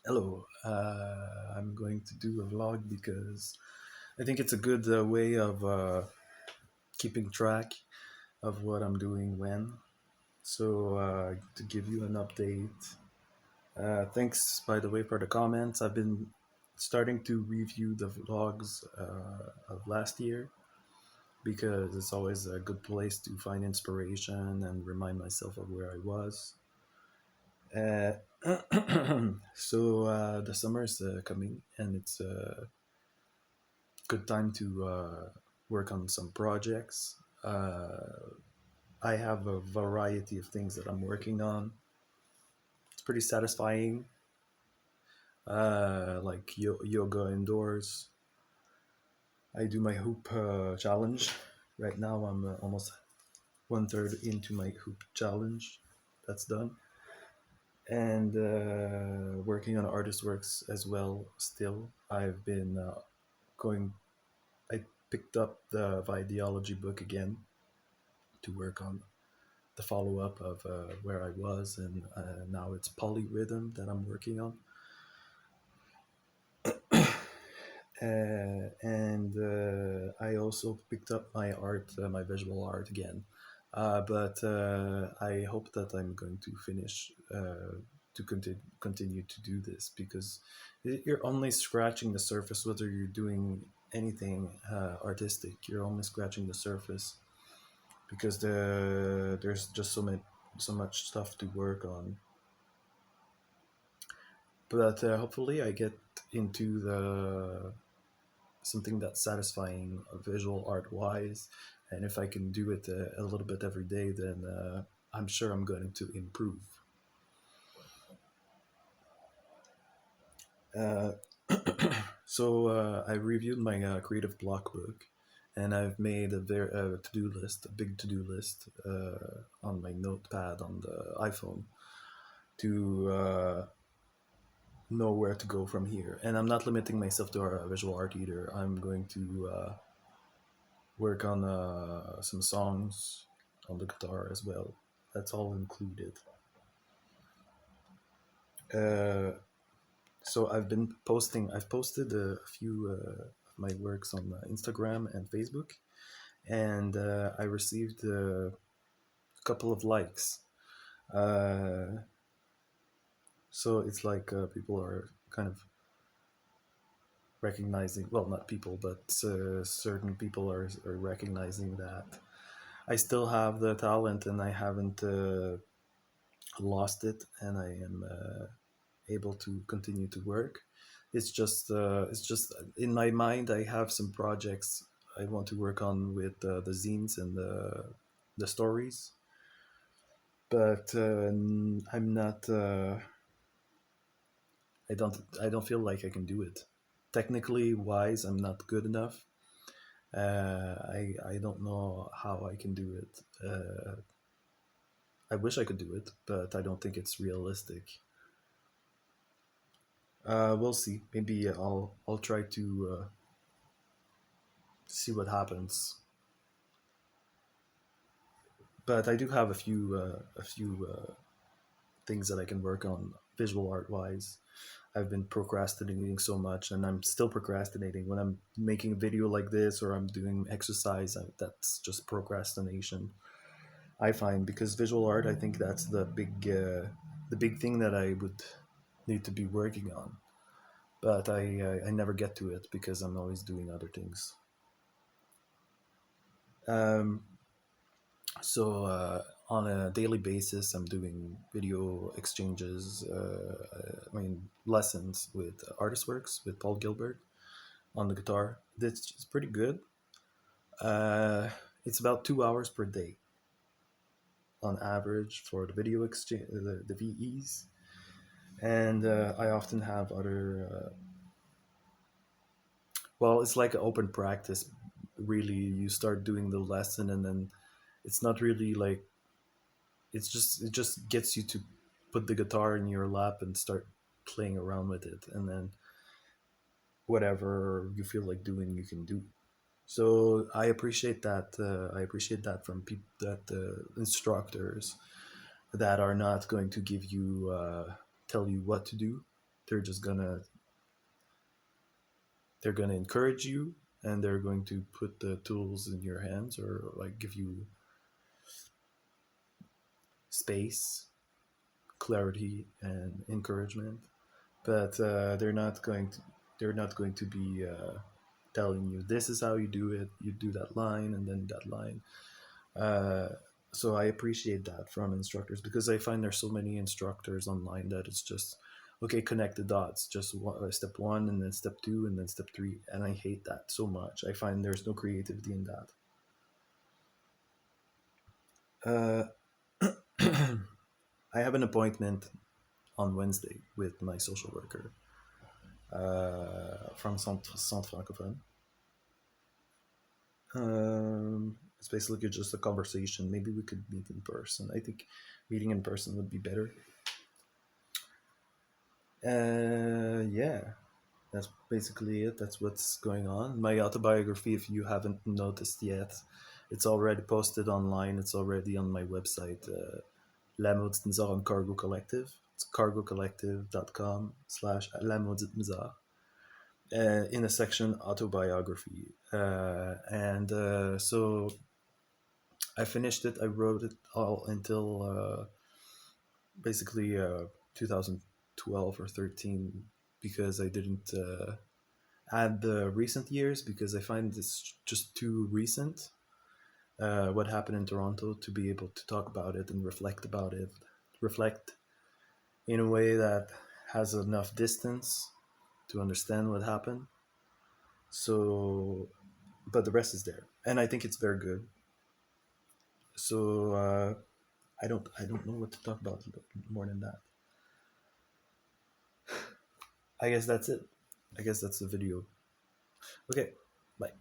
Hello. I'm going to do a vlog because I think it's a good way of keeping track of what I'm doing when. So, to give you an update, thanks by the way for the comments. I've been starting to review the vlogs of last year because it's always a good place to find inspiration and remind myself of where I was. Uh, so, the summer is coming and it's good time to work on some projects. I have a variety of things that I'm working on. It's pretty satisfying, like yoga indoors. I do my hoop challenge. Right now, I'm almost one third into my hoop challenge. That's done. And working on artist works as well. Still, I've been going. I picked up the ideology book again to work on the follow up of where I was, and now it's polyrhythm that I'm working on. And I also picked up my art, my visual art again. But I hope that I'm going to finish to continue to do this because you're only scratching the surface. Whether you're doing anything artistic, you're only scratching the surface because there's just so much stuff to work on. But hopefully, I get into the something that's satisfying, visual art wise, and if I can do it a little bit every day, then I'm sure I'm going to improve. Uh, so I reviewed my creative block book, and I've made a to-do list, a big to-do list on my notepad on the iPhone to know where to go from here. And I'm not limiting myself to visual art either. I'm going to work on some songs on the guitar as well. That's all included. Uh, so I've been posting. I've posted a few of my works on Instagram and Facebook, and I received a couple of likes. Uh, so it's like people are kind of recognizing. Well, not people, but certain people are recognizing that I still have the talent and I haven't lost it, and I am able to continue to work. It's just in my mind. I have some projects I want to work on with the zines and the stories, but I'm not. I don't feel like I can do it. Technically wise, I'm not good enough. I don't know how I can do it. I wish I could do it, but I don't think it's realistic. We'll see. Maybe I'll try to see what happens. But I do have a few things that I can work on visual art wise. I've been procrastinating so much, and I'm still procrastinating when I'm making a video like this or I'm doing exercise. That's just procrastination. I find because visual art, I think that's the big thing that I would need to be working on. But I never get to it because I'm always doing other things. Um, So on a daily basis, I'm doing video exchanges, lessons with Artist Works with Paul Gilbert on the guitar. That's pretty good. Uh, it's about 2 hours per day on average for the video exchange, the VEs. And I often have other, well, it's like an open practice. Really, you start doing the lesson, and then it's not really like it just gets you to put the guitar in your lap and start playing around with it, and then whatever you feel like doing you can do. So I appreciate that from people, that instructors that are not going to give you tell you what to do, They're just gonna encourage you, and they're going to put the tools in your hands, or like give you space, clarity, and encouragement. But they're not going to be telling you this is how you do it. You do that line and then that line. Uh, so I appreciate that from instructors, because I find there's so many instructors online that it's just okay, connect the dots, just step one and then step two and then step three, and I hate that so much. I find there's no creativity in that. I have an appointment on Wednesday with my social worker from Centre Francophone. It's basically just a conversation. Maybe we could meet in person. I think meeting in person would be better. Yeah, that's basically it. That's what's going on. My autobiography, if you haven't noticed yet, it's already posted online. It's already on my website, La Maudite Misère on Cargo Collective. It's cargocollective.com/La Maudite Misère. In a section autobiography. So I finished it. I wrote it all until basically 2012 or 13, because I didn't add the recent years, because I find it's just too recent. What happened in Toronto, to be able to talk about it and reflect about it, reflect in a way that has enough distance to understand what happened. So, but the rest is there, and I think it's very good. So I don't know what to talk about more than that. I guess that's it. I guess that's the video. Okay, bye.